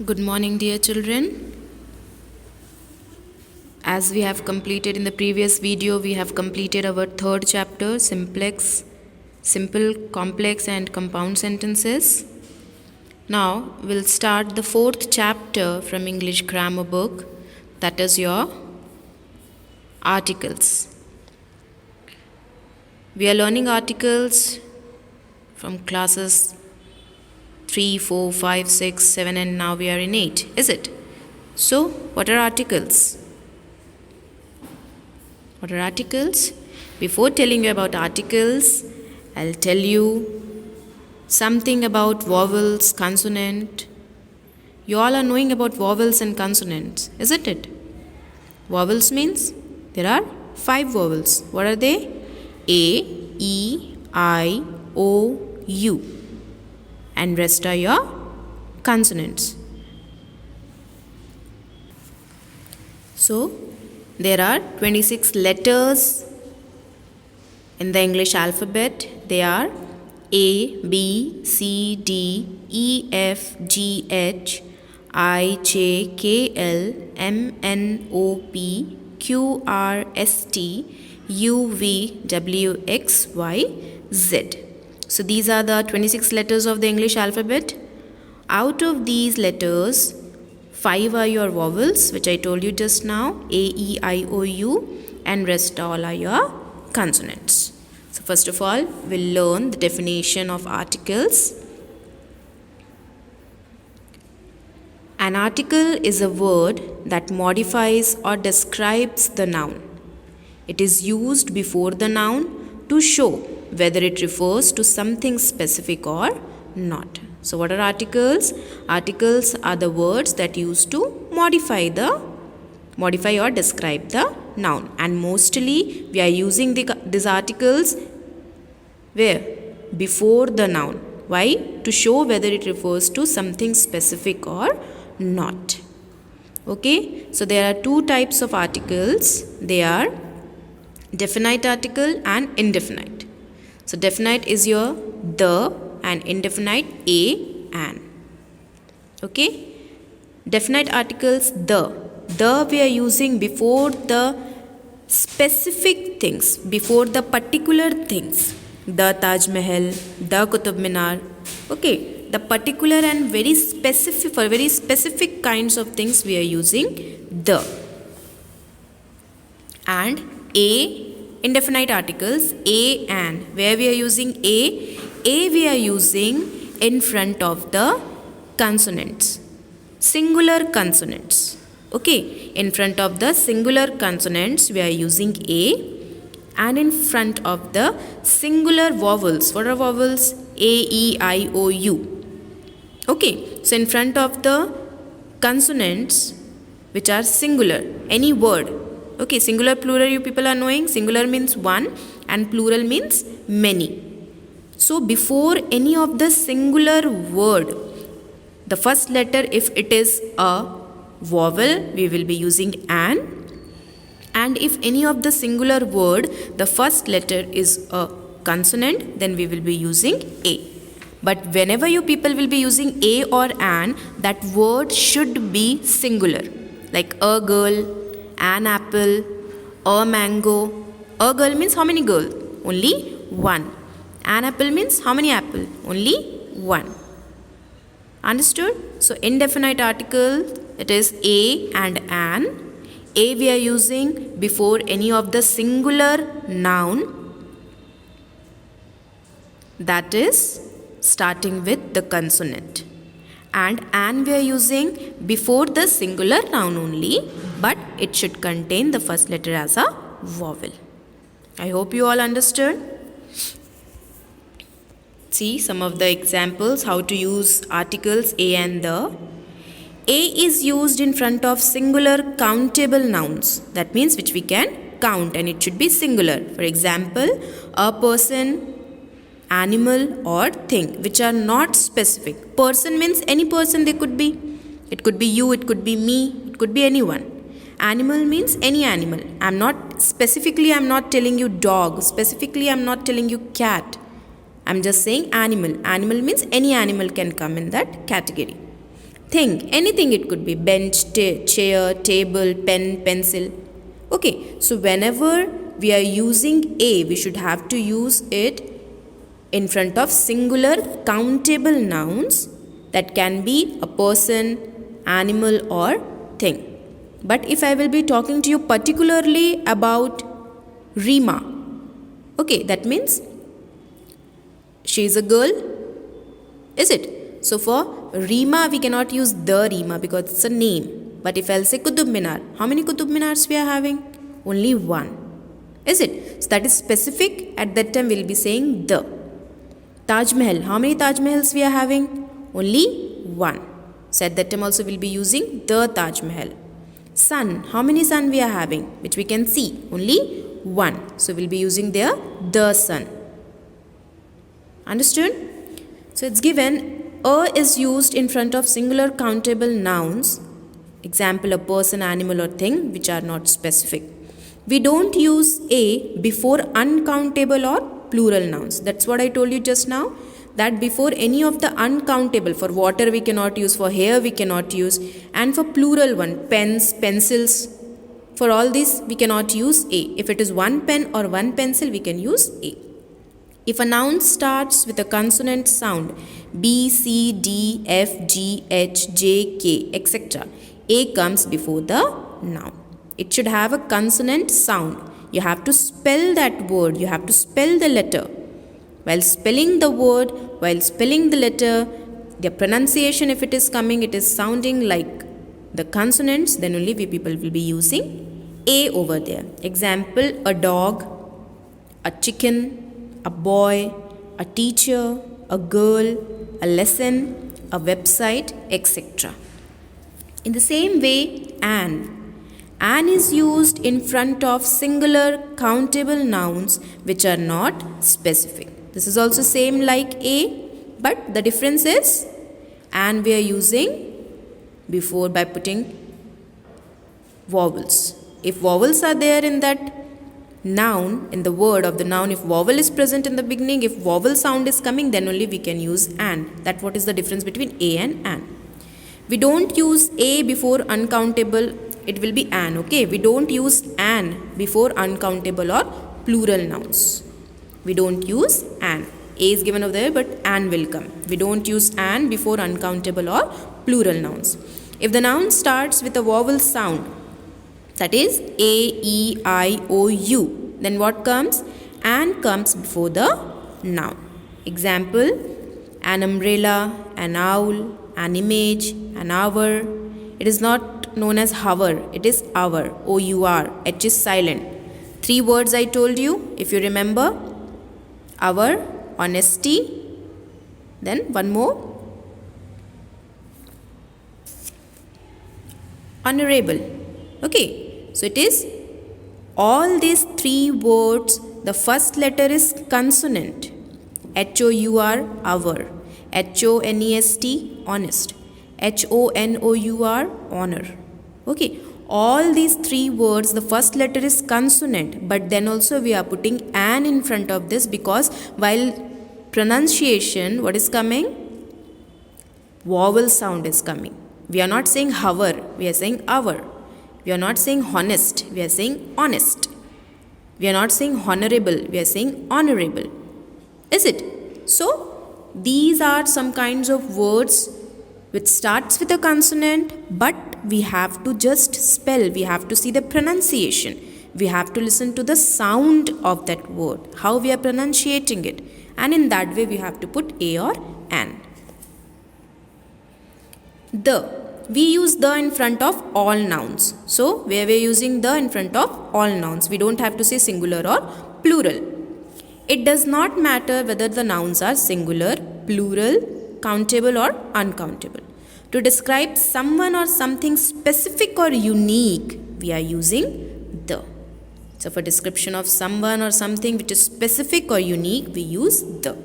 Good morning, dear children. As we have completed in the previous video, we have completed our third chapter, simple, complex and compound sentences. Now, we'll start the fourth chapter from English grammar book, that is your articles. We are learning articles from classes 3, 4, 5, 6, 7 and now we are in 8, is it? So, what are articles? What are articles? Before telling you about articles, I'll tell you something about vowels, consonant. You all are knowing about vowels and consonants, isn't it? Vowels means there are 5 vowels. What are they? A, E, I, O, U. And rest are your consonants. So, there are 26 letters in the English alphabet. They are A, B, C, D, E, F, G, H, I, J, K, L, M, N, O, P, Q, R, S, T, U, V, W, X, Y, Z. So these are the 26 letters of the English alphabet. Out of these letters, 5 are your vowels, which I told you just now, A, E, I, O, U, and rest all are your consonants. So first of all, we'll learn the definition of articles. An article is a word that modifies or describes the noun. It is used before the noun to show whether it refers to something specific or not. So what are articles? Articles are the words that used to modify or describe the noun, and mostly we are using these articles where? Before the noun. Why? To show whether it refers to something specific or not. Okay, so there are 2 types of articles. They are definite article and indefinite. So definite is your the and indefinite a, an. Okay? Definite articles the. The we are using before the specific things, before the particular things. The Taj Mahal, the Qutub Minar. Okay? The particular and very specific kinds of things we are using the. And a, indefinite articles, a, an. Where we are using a we are using in front of the consonants, singular consonants. Okay, in front of the singular consonants we are using a, and in front of the singular vowels. What are vowels? A, E, I, O, U. Okay, so in front of the consonants which are singular, any word. Okay, singular, plural you people are knowing. Singular means one and plural means many. So before any of the singular word, the first letter, if it is a vowel, we will be using an. And if any of the singular word, the first letter is a consonant, then we will be using a. But whenever you people will be using a or an, that word should be singular. Like a girl, an apple, a mango. A girl means how many girls? Only one. An apple means how many apple? Only one. Understood? So indefinite article, it is a and an. A we are using before any of the singular noun, that is starting with the consonant. And an we are using before the singular noun only, but it should contain the first letter as a vowel. I hope you all understood. See some of the examples how to use articles a and the. A is used in front of singular countable nouns. That means which we can count, and it should be singular. For example, a person, animal or thing which are not specific. Person means any person they could be. It could be you, it could be me, it could be anyone. Animal means any animal. I'm not telling you dog. Specifically, I'm not telling you cat. I'm just saying animal. Animal means any animal can come in that category. Thing, anything it could be, bench, chair, table, pen, pencil. Okay, so whenever we are using a, we should have to use it in front of singular countable nouns that can be a person, animal or thing. But if I will be talking to you particularly about Rima, okay, that means she is a girl, is it? So for Rima, we cannot use the Rima because it's a name. But if I'll say Qutub Minar, how many Qutub Minars we are having? Only one. Is it? So that is specific. At that time, we'll be saying the. Taj Mahal, how many Taj Mahals we are having? Only one. So at that time also we'll be using the Taj Mahal. Sun, how many sun we are having? Which we can see. Only one. So we'll be using there the sun. Understood? So it's given a is used in front of singular countable nouns. Example, a person, animal or thing which are not specific. We don't use a before uncountable or plural nouns. That's what I told you just now. That before any of the uncountable, for water we cannot use, for hair we cannot use, and for plural one, pens, pencils, for all this we cannot use a. If it is one pen or one pencil, we can use a. If a noun starts with a consonant sound B, C, D, F, G, H, J, K, etc., a comes before the noun. It should have a consonant sound. You have to spell that word. You have to spell the letter. While spelling the word, while spelling the letter, the pronunciation, if it is coming, it is sounding like the consonants, then only we people will be using a over there. Example, a dog, a chicken, a boy, a teacher, a girl, a lesson, a website, etc. In the same way, an. An is used in front of singular countable nouns which are not specific. This is also same like a, but the difference is an we are using before by putting vowels. If vowels are there in that noun, in the word of the noun, if vowel is present in the beginning, if vowel sound is coming, then only we can use an. That's what is the difference between a and an. We don't use a before uncountable, it will be an, okay? We don't use an before uncountable or plural nouns. We don't use an. A is given over there, but an will come. We don't use an before uncountable or plural nouns. If the noun starts with a vowel sound, that is A, E, I, O, U, then what comes? An comes before the noun. Example, an umbrella, an owl, an image, an hour. It is not known as hour, it is hour, O-U-R, H is silent. 3 words I told you, if you remember. Hour, honesty, then one more, honorable. Okay, so it is all these 3 words, the first letter is consonant. H-O-U-R, hour. H-O-N-E-S-T, honest. H-O-N-O-U-R, honor. Okay, all these 3 words, the first letter is consonant, but then also we are putting an in front of this because while pronunciation, what is coming? Vowel sound is coming. We are not saying hour, we are saying hour. We are not saying honest, we are saying honest. We are not saying honorable, we are saying honorable. Is it? So, these are some kinds of words which starts with a consonant, but we have to just spell, we have to see the pronunciation. We have to listen to the sound of that word, how we are pronunciating it. And in that way, we have to put a or an. The. We use the in front of all nouns. So, where we are using the in front of all nouns. We don't have to say singular or plural. It does not matter whether the nouns are singular, plural, countable or uncountable. To describe someone or something specific or unique, we are using the. So, for description of someone or something which is specific or unique, we use the.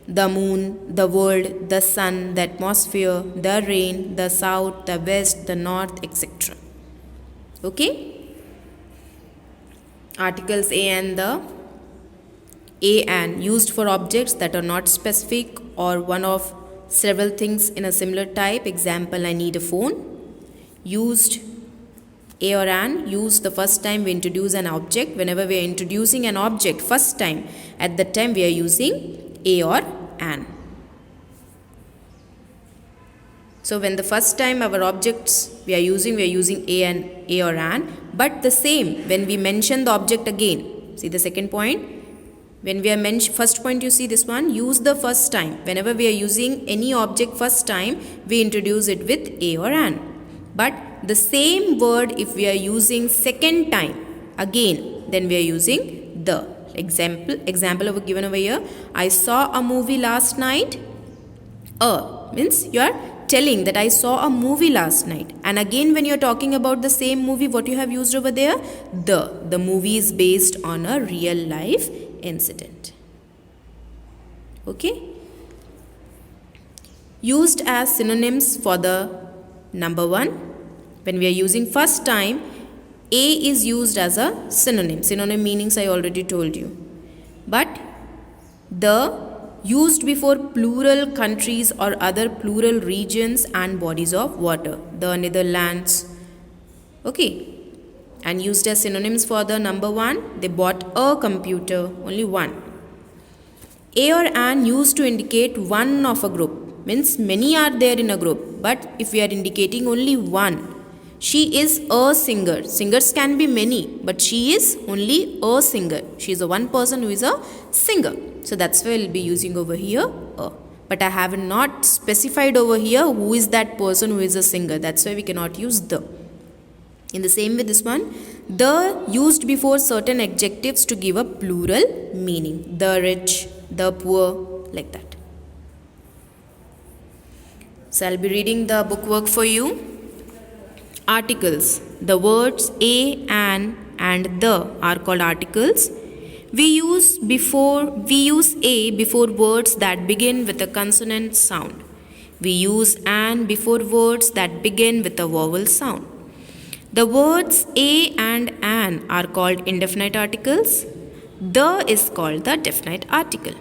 The moon, the world, the sun, the atmosphere, the rain, the south, the west, the north, etc. Okay? Articles a and the. A and used for objects that are not specific or one of several things in a similar type. Example, I need a phone. Used a or an, used the first time we introduce an object. Whenever we are introducing an object first time, at that time we are using a or an. So when the first time our objects we are using a or an. But the same when we mention the object again. See the second point. When we are first point, you see this one, use the first time. Whenever we are using any object first time, we introduce it with a or an. But the same word if we are using second time again, then we are using the. Example given over here. I saw a movie last night. Means you are telling that I saw a movie last night. And again when you are talking about the same movie, what you have used over there? The movie is based on a real life incident. Okay. Used as synonyms for the number one. When we are using first time, a is used as a synonym. Synonym meanings I already told you. But the used before plural countries or other plural regions and bodies of water. The Netherlands. Okay. And used as synonyms for the number one, they bought a computer, only one. A or an used to indicate one of a group, means many are there in a group, but if we are indicating only one, she is a singer. Singers can be many, but she is only a singer. She is a one person who is a singer. So that's why we'll be using over here a. But I have not specified over here who is that person who is a singer. That's why we cannot use the. In the same way this one, the used before certain adjectives to give a plural meaning. The rich, the poor, like that. So I'll be reading the bookwork for you. Articles. The words a, an and the are called articles. We use a before words that begin with a consonant sound. We use an before words that begin with a vowel sound. The words a and an are called indefinite articles. The is called the definite article.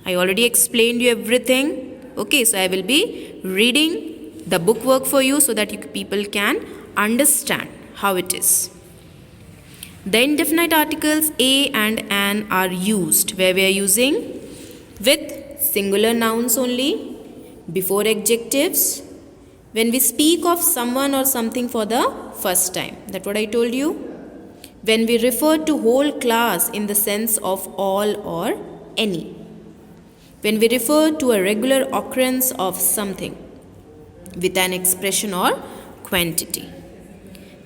I already explained you everything. Okay, so I will be reading the bookwork for you so that you people can understand how it is. The indefinite articles a and an are used where we are using with singular nouns only, before adjectives, when we speak of someone or something for the first time. That's what I told you. When we refer to whole class in the sense of all or any. When we refer to a regular occurrence of something with an expression or quantity.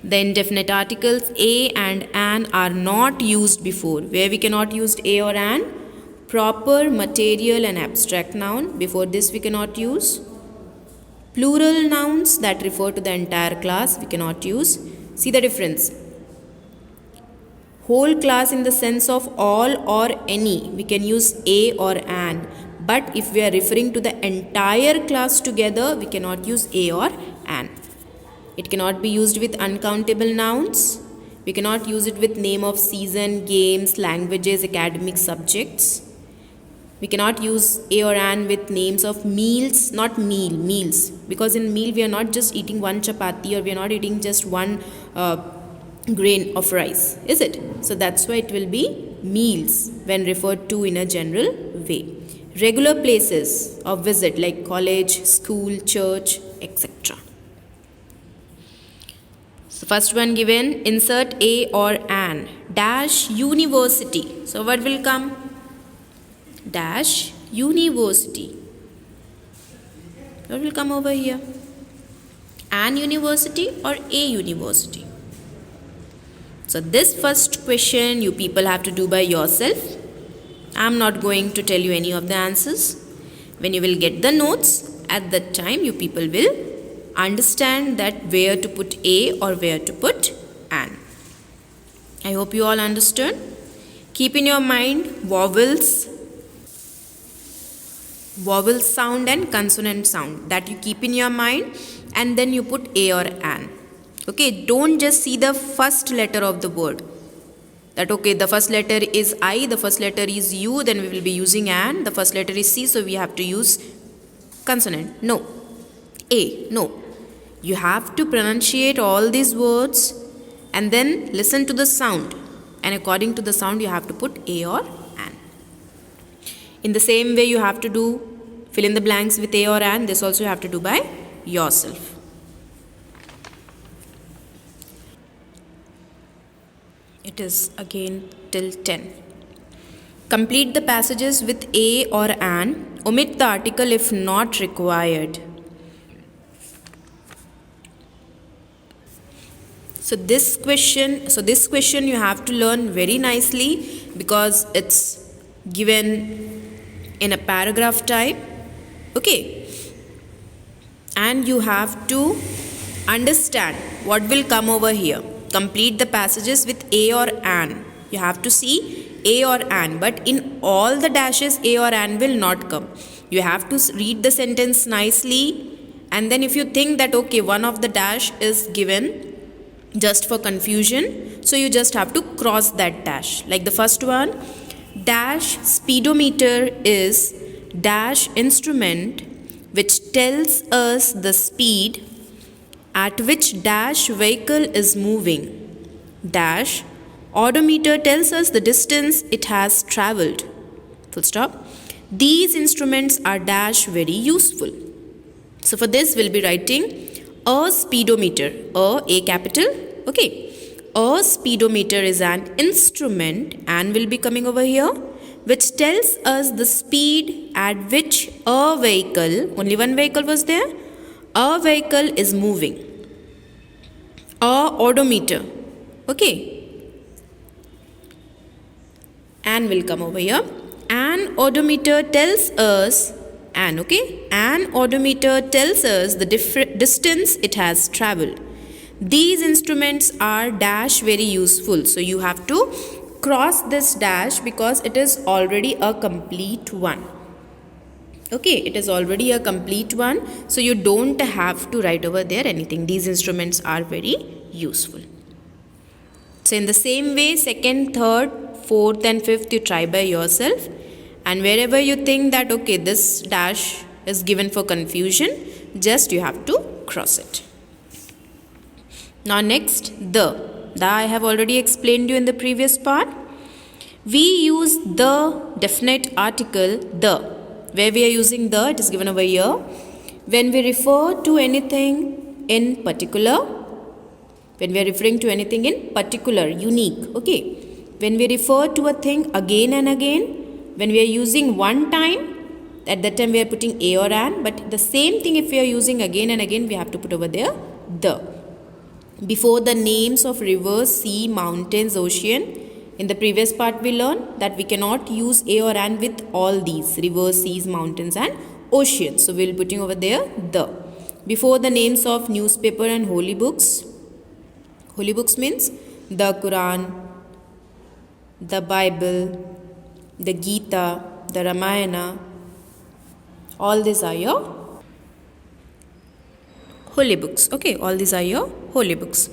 The indefinite articles a and an are not used before. Where we cannot use a or an? Proper, material and abstract noun. Before this we cannot use. Plural nouns that refer to the entire class we cannot use. See the difference. Whole class in the sense of all or any, we can use a or an. But if we are referring to the entire class together, we cannot use a or an. It cannot be used with uncountable nouns. We cannot use it with name of season, games, languages, academic subjects. We cannot use a or an with names of meals, not meals. Because in meal we are not just eating one chapati or we are not eating just one grain of rice, is it? So that's why it will be meals when referred to in a general way. Regular places of visit like college, school, church, etc. So first one given, insert a or an. Dash university. So what will come? Dash university. What will come over here? An university or a university? So this first question you people have to do by yourself. I am not going to tell you any of the answers. When you will get the notes, at that time you people will understand that where to put a or where to put an. I hope you all understood. Keep in your mind vowel sound and consonant sound, that you keep in your mind and then you put a or an. Okay, don't just see the first letter of the word. That okay, the first letter is I, the first letter is U, then we will be using an. The first letter is C, so we have to use consonant. No. A. No. You have to pronunciate all these words and then listen to the sound. And according to the sound, you have to put A or an. In the same way, you have to do fill in the blanks with A or an. This also you have to do by yourself. It is again till 10. Complete the passages with A or an. Omit the article if not required. So this question you have to learn very nicely because it's given in a paragraph type. Okay. And you have to understand what will come over here. Complete the passages with A or an. You have to see A or an, but in all the dashes A or an will not come. You have to read the sentence nicely, and then if you think that okay, one of the dash is given just for confusion, so you just have to cross that dash. Like the first one, dash speedometer is dash instrument which tells us the speed at which dash vehicle is moving. Dash odometer tells us the distance it has travelled. Full stop. These instruments are dash very useful. So for this we'll be writing a speedometer, A capital. Okay. A speedometer is an instrument, and will be coming over here, which tells us the speed at which a vehicle, only one vehicle was there, a vehicle is moving. A odometer. Okay. An will come over here. An odometer tells us, an odometer tells us the distance it has travelled. These instruments are dash very useful. So you have to cross this dash because it is already a complete one. Okay, it is already a complete one. So you don't have to write over there anything. These instruments are very useful. So in the same way, second, third, fourth and fifth you try by yourself. And wherever you think that okay, this dash is given for confusion, just you have to cross it. Now next, the I have already explained you in the previous part. We use the definite article the. Where we are using the, it is given over here. When we refer to anything in particular, when we are referring to anything in particular, unique, okay. When we refer to a thing again and again, when we are using one time, at that time we are putting A or an, but the same thing if we are using again and again, we have to put over there the. Before the names of rivers, sea, mountains, ocean, in the previous part we learned that we cannot use A or an with all these rivers, seas, mountains and oceans. So we will be putting over there the. Before the names of newspaper and holy books means the Quran, the Bible, the Gita, the Ramayana, all these are your holy books. Okay, all these are your holy books.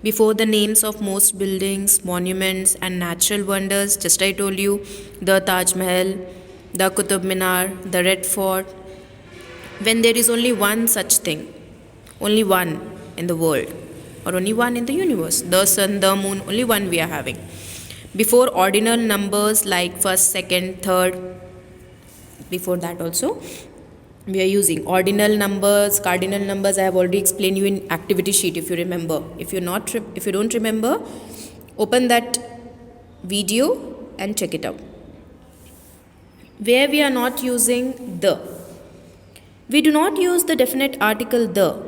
Before the names of most buildings, monuments and natural wonders, just I told you, the Taj Mahal, the Qutub Minar, the Red Fort. When there is only one such thing, only one in the world or only one in the universe, the sun, the moon, only one we are having. Before ordinal numbers like first, second, third, before that also we are using ordinal numbers, cardinal numbers. I have already explained you in activity sheet if you remember. If you don't remember, open that video and check it out. Where we are not using the, we do not use the definite article the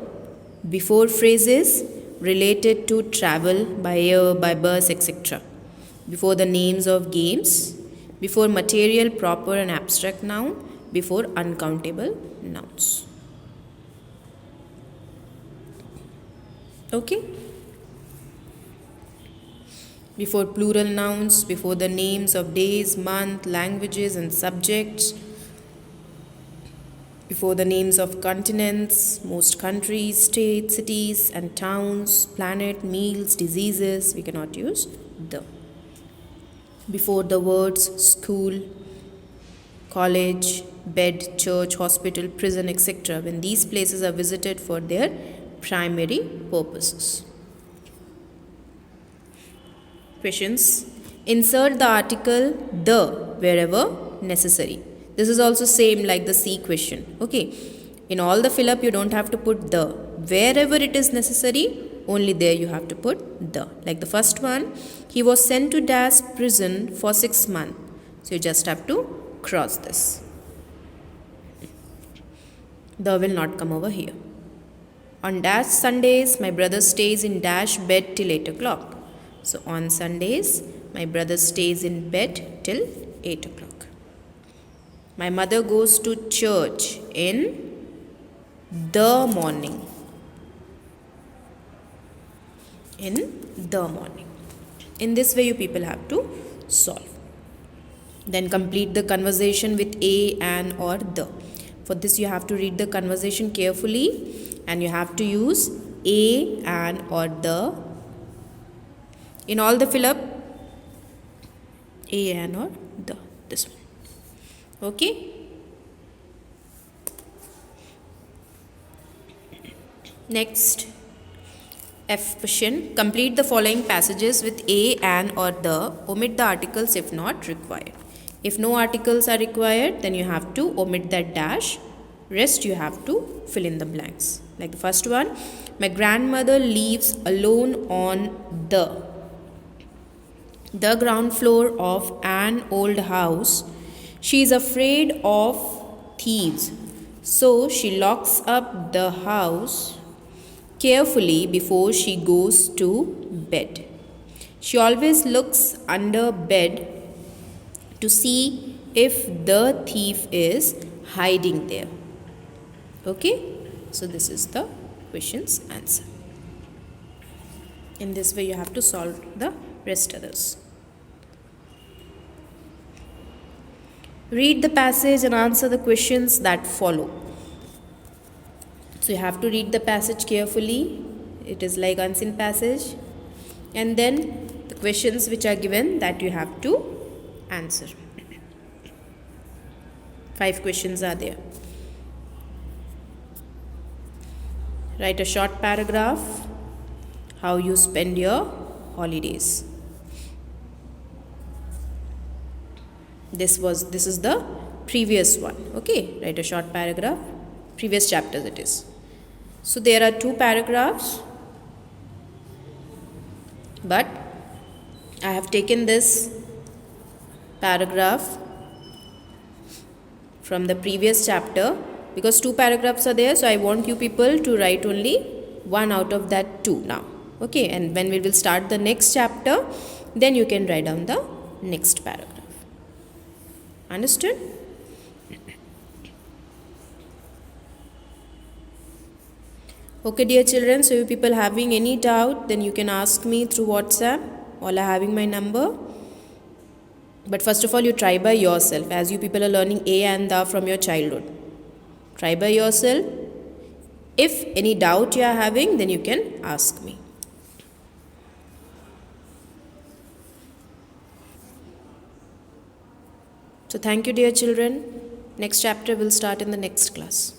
before phrases related to travel by air, by bus, etc. Before the names of games, before material, proper and abstract noun, before uncountable nouns. Okay? Before plural nouns, before the names of days, month, languages and subjects, before the names of continents, most countries, states, cities and towns, planet, meals, diseases, we cannot use the. Before the words school, college, bed, church, hospital, prison, etc. when these places are visited for their primary purposes. Questions. Insert the article the wherever necessary. This is also same like the C question. Okay. In all the fill up you don't have to put the. Wherever it is necessary, only there you have to put the. Like the first one, he was sent to dash prison for 6 months. So you just have to cross this. The will not come over here. On dash Sundays, my brother stays in dash bed till 8 o'clock. So on Sundays, my brother stays in bed till 8 o'clock. My mother goes to church in the morning. In the morning. In this way you people have to solve. Then complete the conversation with a, an or the. For this you have to read the conversation carefully and you have to use a, an or the. In all the fill up, a, an or the. This one. Okay. Next. F question. Complete the following passages with a, an or the. Omit the articles if not required. If no articles are required, then you have to omit that dash. Rest you have to fill in the blanks. Like the first one, my grandmother lives alone on the ground floor of an old house. She is afraid of thieves, so she locks up the house carefully before she goes to bed. She always looks under bed to see if the thief is hiding there. Okay, so this is the question's answer. In this way you have to solve the rest others. Read the passage and answer the questions that follow. So you have to read the passage carefully. It is like unseen passage. And then the questions which are given that you have to answer. 5 questions are there. Write a short paragraph. How you spend your holidays. This is the previous one. Okay, write a short paragraph. Previous chapters it is. So there are 2 paragraphs, but I have taken this paragraph from the previous chapter because 2 paragraphs are there, so I want you people to write only 1 out of that 2 now. Okay, and when we will start the next chapter, then you can write down the next paragraph. Understood? Okay, dear children, so you people having any doubt, then you can ask me through WhatsApp. All are having my number. But first of all, you try by yourself, as you people are learning a and the from your childhood. Try by yourself. If any doubt you are having, then you can ask me. So thank you, dear children. Next chapter will start in the next class.